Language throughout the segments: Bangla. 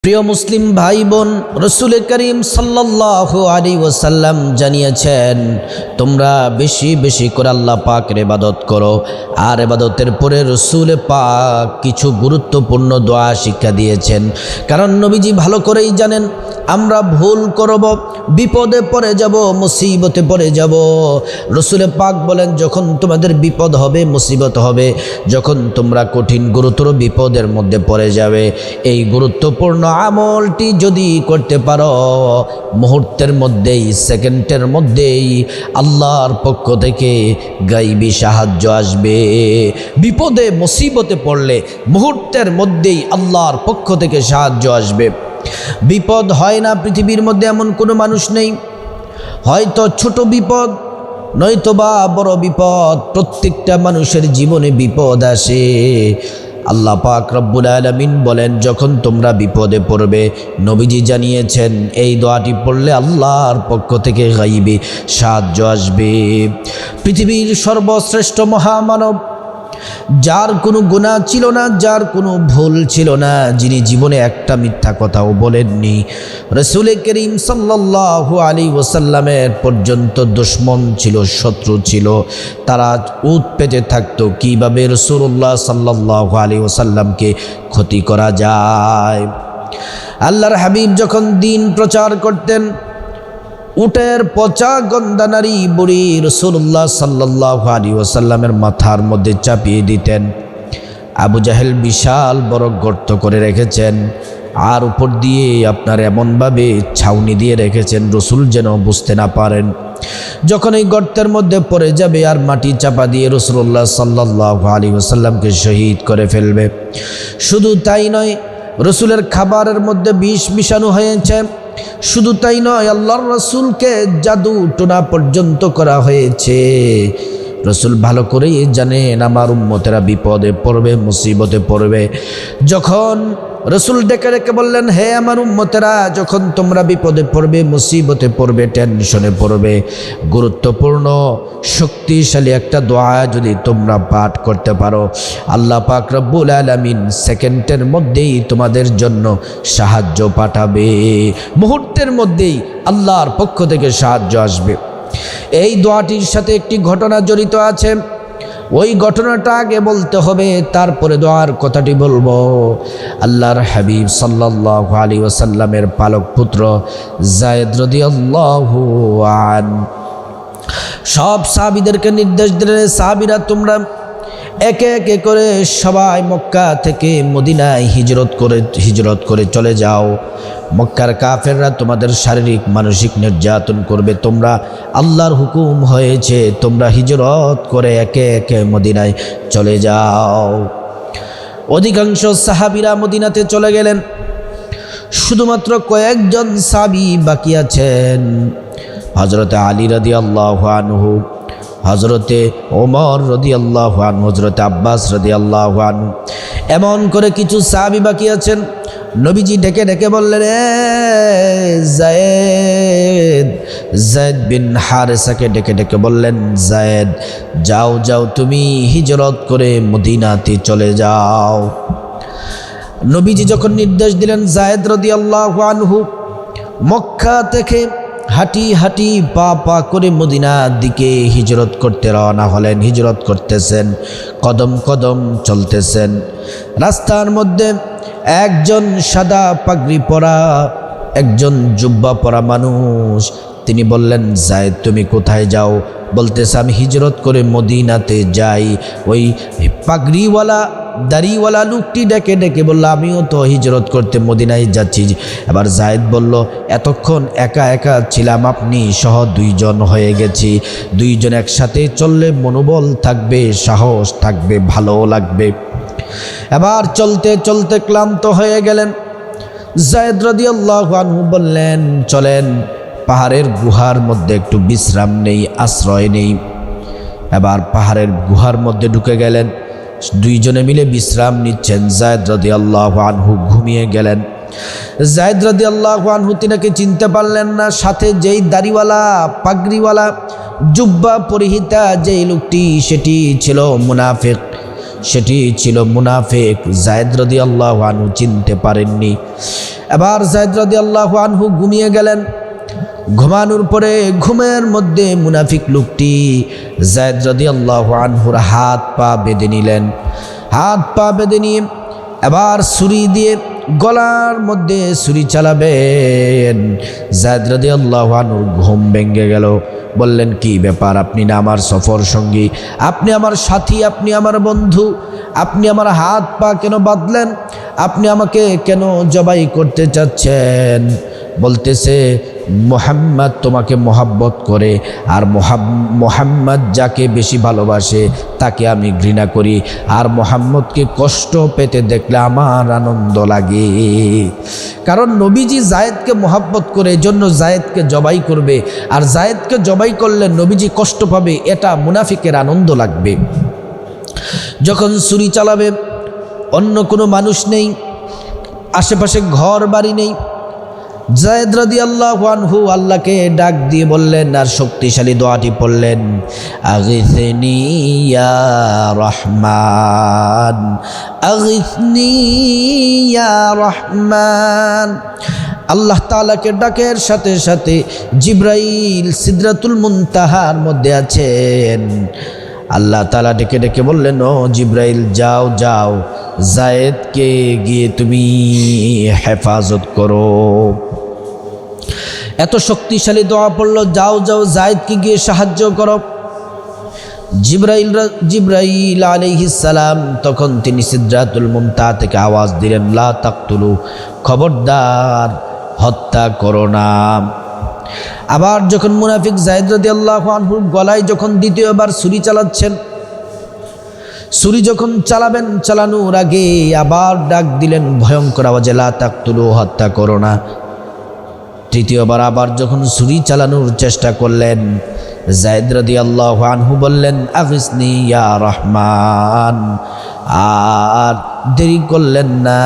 প্রিয় মুসলিম ভাই বোন, রসুল করিম সাল্লাল্লাহু আলাইহি ওয়াসাল্লাম জানিয়েছেন, তোমরা বেশি বেশি করে আল্লাহ পাকের ইবাদত করো। আর ইবাদতের পরে রসুল পাক কিছু গুরুত্বপূর্ণ দোয়া শিক্ষা দিয়েছেন। কারণ নবীজি ভালো করেই জানেন আমরা ভুল করব, বিপদে পড়ে যাব, মুসিবতে পড়ে যাব। রসুল পাক বলেন, যখন তোমাদের বিপদ হবে, মুসিবত হবে, যখন তোমরা কঠিন গুরুতর বিপদের মধ্যে পড়ে যাবে, এই গুরুত্বপূর্ণ আমলটি যদি করতে পারো, মুহূর্তের মধ্যেই, সেকেন্ডের মধ্যেই আল্লাহর পক্ষ থেকে গায়বী সাহায্য আসবে। বিপদে মুসিবতে পড়লে মুহূর্তের মধ্যেই আল্লাহর পক্ষ থেকে সাহায্য আসবে। বিপদ হয় না পৃথিবীর মধ্যে এমন কোনো মানুষ নেই, হয়তো ছোট বিপদ নয়তোবা বড় বিপদ, প্রত্যেকটা মানুষের জীবনে বিপদ আসে। আল্লাহ পাক রব্বুল আলামিন বলেন, যখন তোমরা বিপদে পড়বে, নবীজি জানিয়েছেন এই দোয়াটি পড়লে আল্লাহর পক্ষ থেকে গায়বী সাহায্য আসবে। পৃথিবীর সর্বশ্রেষ্ঠ মহামানব, যার কোনো গুনাহ ছিল না, যার কোনো ভুল ছিল না, যিনি জীবনে একটা মিথ্যা কথাও বলেননি, রাসূল করিম সাল্লাল্লাহু আলাইহি ওয়াসাল্লামের পর্যন্ত দুশমন ছিল, শত্রু ছিল, তারা উত পেতে থাকতো কিভাবে রাসূলুল্লাহ সাল্লাল্লাহু আলাইহি ওয়াসাল্লামকে ক্ষতি করা যায়। আল্লাহর হাবিব যখন দ্বীন প্রচার করতেন, উটের পচা গন্ধা নারী বুড়ি রাসূলুল্লাহ সাল্লাল্লাহু আলাইহি ওয়াসাল্লামের মাথার মধ্যে চাপিয়ে দিতেন। আবু জাহেল বিশাল বড় গর্ত করে রেখেছেন, আর উপর দিয়ে আপনার এমনভাবে ছাউনি দিয়ে রেখেছেন রসুল যেন বুঝতে না পারেন। যখন এই গর্তের মধ্যে পড়ে যাবে আর মাটি চাপা দিয়ে রাসূলুল্লাহ সাল্লাল্লাহু আলাইহি ওয়াসাল্লামকে শহীদ করে ফেলবে। শুধু তাই নয়, রসুলের খাবারের মধ্যে বিষ মিশানো হয়েছে। শুধু তাই নয়, আল্লাহর রসুলকে জাদু টোনা পর্যন্ত করা হয়েছে। রসুল ভালো করেই জানেন আমার উম্মতেরা বিপদে পড়বে, মুসিবতে পড়বে। যখন রসুল ডেকে ডেকে বললেন, হে আমার উম্মতেরা, যখন তোমরা বিপদে পড়বে, মুসিবতে পড়বে, টেনশনে পড়বে, গুরুত্বপূর্ণ শক্তিশালী একটা দোয়া যদি তোমরা পাঠ করতে পারো, আল্লাহ পাক রব্বুল আলামিন সেকেন্ডের মধ্যেই তোমাদের জন্য সাহায্য পাঠাবে। মুহূর্তের মধ্যেই আল্লাহর পক্ষ থেকে সাহায্য আসবে। এই দোয়াটির সাথে একটি ঘটনা জড়িত আছে, ওই ঘটনাটা আগে বলতে হবে, তারপরে দোয়ার কথাটি বলবো। আল্লাহর হাবিব সাল্লাল্লাহু আলাইহি ওয়াসাল্লামের পালক পুত্র যায়েদ রাদিয়াল্লাহু আনহু সব সাহাবীদেরকে নির্দেশ দিলেন, সাহাবীরা তোমরা একে একে করে সবাই মক্কা থেকে মদিনায় হিজরত করে চলে যাও। মক্কার কাফেররা তোমাদের শারীরিক মানসিক নির্যাতন করবে, তোমরা আল্লাহর হুকুম হয়েছে তোমরা হিজরত করে একে একে মদিনায় চলে যাও। অধিকাংশ সাহাবীরা মদিনাতে চলে গেলেন, শুধুমাত্র কয়েকজন সাহাবী বাকি আছেন। হযরতে আলী রাদিয়াল্লাহু আনহু, হযরতে ওমর রাদিয়াল্লাহু আনহু, হযরতে আব্বাস রাদিয়াল্লাহু আনহু, এমন করে কিছু সাহাবী বাকি আছেন। নবীজি ডেকে ডেকে বললেন, যায়েদ বিন হারেসাকে ডেকে ডেকে বললেন, যায়েদ যাও যাও, তুমি হিজরত করে মদিনাতে চলে যাও। নবীজি যখন নির্দেশ দিলেন, যায়েদ রাদিয়াল্লাহু আনহু মক্কা থেকে হাঁটি হাঁটি পা পা করে মদিনার দিকে হিজরত করতে রওনা হলেন। হিজরত করতেছেন, কদম কদম চলতেছেন। রাস্তার মধ্যে একজন সাদা পাগড়ি পরা, একজন জুব্বা পরা মানুষ, তিনি বললেন, যায়েদ তুমি কোথায় যাও? বলতেছে, আমি হিজরত করে মদিনাতে যাই। ওই পাগড়িওয়ালা দাড়িওয়ালা লোকটি ডেকে ডেকে বলল, আমিও তো হিজরত করতে মদিনায় যাচ্ছি। এবার যায়েদ বলল, এতক্ষণ একা একা ছিলাম, আপনি সহ দুইজন হয়ে গেছি। দুইজন একসাথে চললে মনোবল থাকবে, সাহস থাকবে, ভালো লাগবে। এবার চলতে চলতে ক্লান্ত হয়ে গেলেন। যায়েদ রাদিয়াল্লাহু আনহু বললেন, চলেন পাহাড়ের গুহার মধ্যে একটু বিশ্রাম নেই, আশ্রয় নেই। এবার পাহাড়ের গুহার মধ্যে ঢুকে গেলেন, দুইজনে মিলে বিশ্রাম নিচ্ছেন। যায়েদ রাদিয়াল্লাহু আনহু ঘুমিয়ে গেলেন। যায়েদ রাদিয়াল্লাহু আনহু তিনাকে চিনতে পারলেন না। সাথে যেই দাড়িওয়ালা পাগড়িওয়ালা জুব্বা পরিহিতা যেই লোকটি, সেটি ছিল মুনাফিক। যায়েদ রাদিয়াল্লাহু আনহু চিনতে পারেননি। এবার যায়েদ রাদিয়াল্লাহু আনহু ঘুমিয়ে গেলেন। ঘুমানোর পরে ঘুমের মধ্যে মুনাফিক লোকটি যায়েদ রাদিয়াল্লাহু আনহুর হাত পা বেঁধে নিলেন। হাত পা বেঁধে নিয়ে এবার ছুরি দিয়ে গলার মধ্যে ছুরি চালাবেন। যায়েদ রাদিয়াল্লাহু আনহুর ঘুম ভেঙে গেল। বললেন, কি ব্যাপার? আপনি না আমার সফর সঙ্গী, আপনি আমার সাথী, আপনি আমার বন্ধু, আপনি আমার হাত পা কেন বাঁধলেন? আপনি আমাকে কেন জবাই করতে চাচ্ছেন? বলতেছে, মুহাম্মদ তোমাকে মহাব্বত করে, আর মুহাম্মদ যাকে বেশি ভালোবাসে তাকে আমি ঘৃণা করি, আর মুহাম্মদকে কষ্ট পেতে দেখলে আমার আনন্দ লাগে। কারণ নবীজি যায়েদকে মহাব্বত করে, এজন্য যায়েদকে জবাই করবে, আর যায়েদকে জবাই করলে নবীজি কষ্ট পাবে, এটা মুনাফিকের আনন্দ লাগবে। যখন ছুরি চালাবে, অন্য কোনো মানুষ নেই, আশেপাশে ঘর বাড়ি নেই। যায়েদ রাদিয়াল্লাহু আনহু আল্লাহকে ডাক দিয়ে বললেন, আর শক্তিশালী দোয়াটি পড়লেন, আগিসনি ইয়া রহমান, আগিসনি ইয়া রহমান। আল্লাহ তাআলাকে ডাকের সাথে সাথে জিবরাইল সিদরাতুল মুনতাহার মধ্যে আছেন। আল্লাহ তাআলা ডেকে ডেকে বললেন, ও জিবরাইল, যাও যাও, যায়েদকে গিয়ে তুমি হেফাজত করো। এত শক্তিশালী দোয়া পড়লো, যাও যাও, যায়েদকে গিয়ে সাহায্য করো। জিবরাইল আলাইহিস সালাম তখন তিনি সিদরাতুল মুনতাহা থেকে আওয়াজ দিলেন, লা তাকতুলু, খবরদার হত্যা করো না। আবার যখন মুনাফিক যায়েদ রাদিয়াল্লাহু আনহুর গলায় যখন দ্বিতীয়বার ছুরি চালাচ্ছেন, ছুরি যখন চালাবেন, চালানোর আগে আবার ডাক দিলেন ভয়ঙ্কর আওয়াজে, লা তাকতুলু, হত্যা করো না। তৃতীয়বার আবার যখন ছুরি চালানোর চেষ্টা করলেন, যায়েদ রাদিয়াল্লাহু আনহু বললেন, আগিসনি ইয়া রহমান। আর দেরি করলেন না,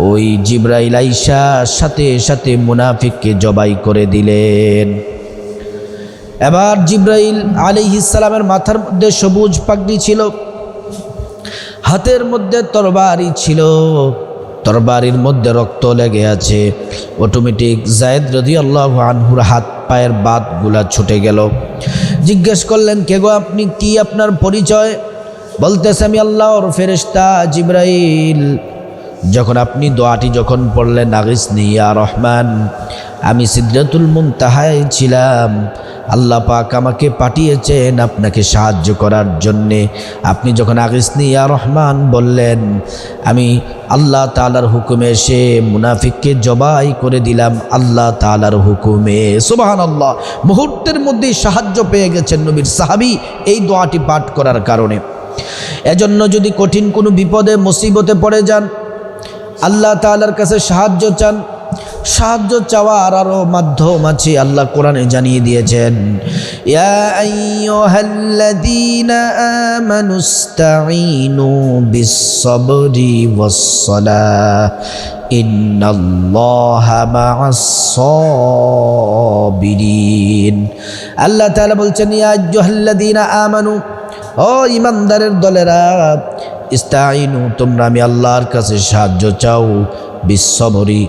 ওই জিবরাইল আইসা সাথে সাথে মুনাফিককে জবাই করে দিলেন। এবার জিবরাইল আলাইহিস সালামের মাথার মধ্যে সবুজ পাগড়ি ছিল, হাতের মধ্যে তরবারি ছিল, তরবারির মধ্যে রক্ত লেগে আছে। অটোমেটিক যায়েদ রাদিয়াল্লাহু আনহুর হাত পায়ের বাতগুলা ছুটে গেল। জিজ্ঞেস করলেন, কে গো আপনি, কি আপনার পরিচয়? বলতেছে, আমি আল্লাহর ফেরেশতা জিবরাইল। যখন আপনি দোয়াটি যখন পড়লেন, আগিসনি ইয়া রহমান, আমি সিদরাতুল মুনতাহায় ছিলাম, আল্লাহ পাক আমাকে পাঠিয়েছেন আপনাকে সাহায্য করার জন্যে। আপনি যখন আগিসনি ইয়া রহমান বললেন, আমি আল্লাহ তাআলার হুকুমে এসে মুনাফিককে জবাই করে দিলাম, আল্লাহ তাআলার হুকুমে। সুবহানাল্লাহ। মুহূর্তের মধ্যেই সাহায্য পেয়ে গেছেন নবীর সাহাবী এই দোয়াটি পাঠ করার কারণে। এজন্য যদি কঠিন কোনো বিপদে মুসিবতে পড়ে যান, আল্লাহ তাআলার কাছে সাহায্য চান। সাহায্য চাওয়ার আরও মাধ্যম আছে, আল্লাহ কোরআনে জানিয়ে দিয়েছেন, ইয়া আইয়ুহাল্লাযীনা আমানুস্তাঈনু বিস-সাবরি ওয়াস-সালাহ ইন্নাল্লাহা মা'আস-সাবিরিন। আল্লাহ তাআলা বলছেন, ইয়া আইয়ুহাল্লাযীনা আমানু, ও ঈমানদারের দলেরা, ইস্তাঈনু, তোমরা আমি আল্লাহর কাছে সাহায্য চাও, বিস-সাবরি,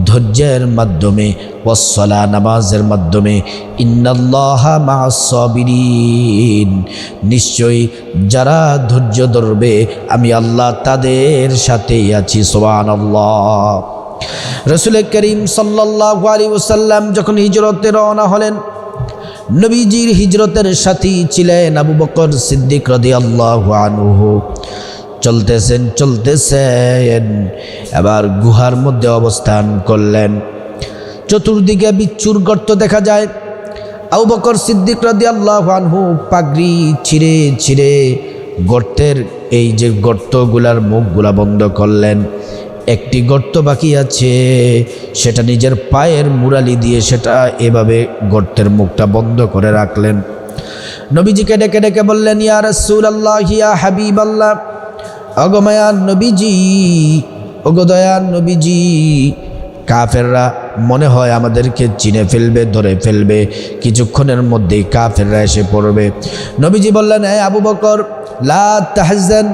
ধৈর্যের মাধ্যমে, ওয়াস-সালাহ, নামাজের মাধ্যমে, ইন্নাল্লাহা মা'আস-সাবিরিন, নিশ্চয়ই যারা ধৈর্য ধরবে আমি আল্লাহ তাদের সাথেই আছি। সুবহানাল্লাহ। রাসূল করিম সাল্লাল্লাহু আলাইহি ওয়াসাল্লাম যখন হিজরতে রওনা হলেন, নবীজির হিজরতের সাথী ছিলেন আবু বকর সিদ্দিক রাদিয়াল্লাহু আনহু। চলতেছেন, এবার গুহার মধ্যে অবস্থান করলেন। চতুর্দিকে বিচ্ছুর গর্ত দেখা যায়। আবু বকর সিদ্দিক রাদিয়াল্লাহু আনহু পাগড়ি ছিঁড়ে ছিঁড়ে গর্তের এই যে গর্তগুলার মুখগুলা বন্ধ করলেন। একটি গর্ত বাকি আছে, সেটা নিজের পায়ের মুরালি দিয়ে সেটা এভাবে গর্তের মুখটা বন্ধ করে রাখলেন। নবীজিকে ডেকে ডেকে বললেন, ইয়া রাসূলুল্লাহ, ইয়া হাবিবাল্লাহ, ওগো মায়ার নবীজি, ওগো দয়ার নবীজি, কাফেররা মনে হয় আমাদেরকে চিনে ফেলবে, ধরে ফেলবে, কিছুক্ষণের মধ্যেই কাফেররা এসে পড়বে। নবীজি বললেন, হে আবু বকর, লা তাহজান,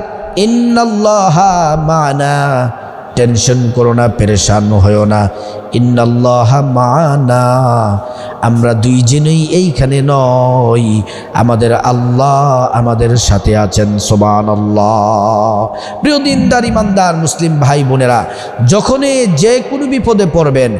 ইন্নাল্লাহা মা'না, টেনশন করো না, পেরেশান হয়েও না। ইন্নাল্লাহা মা'ানা, আমরা দুইজনেই এইখানে নই, আমাদের আল্লাহ আমাদের সাথে আছেন। সুবহানাল্লাহ। প্রিয় দিনদার ইমানদার মুসলিম ভাই বোনেরা, যখনই যে কোনো বিপদে পড়বেন,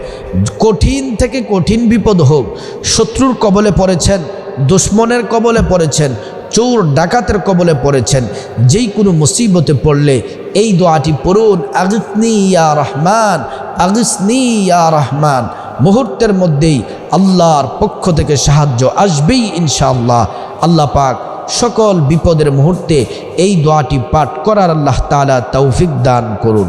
কঠিন থেকে কঠিন বিপদ হোক, শত্রুর কবলে পড়েছেন, দুশ্মনের কবলে পড়েছেন, চোর ডাকাতের কবলে পড়েছেন, যেই কোনো মুসিবতে পড়লে এই দোয়াটি পড়ুন, আগিসনি ইয়া রহমান, আগিসনি ইয়া রহমান। মুহূর্তের মধ্যেই আল্লাহর পক্ষ থেকে সাহায্য আসবেই ইনশাআল্লাহ। আল্লাহ পাক সকল বিপদের মুহূর্তে এই দোয়াটি পাঠ করার আল্লাহ তাআলা তৌফিক দান করুন।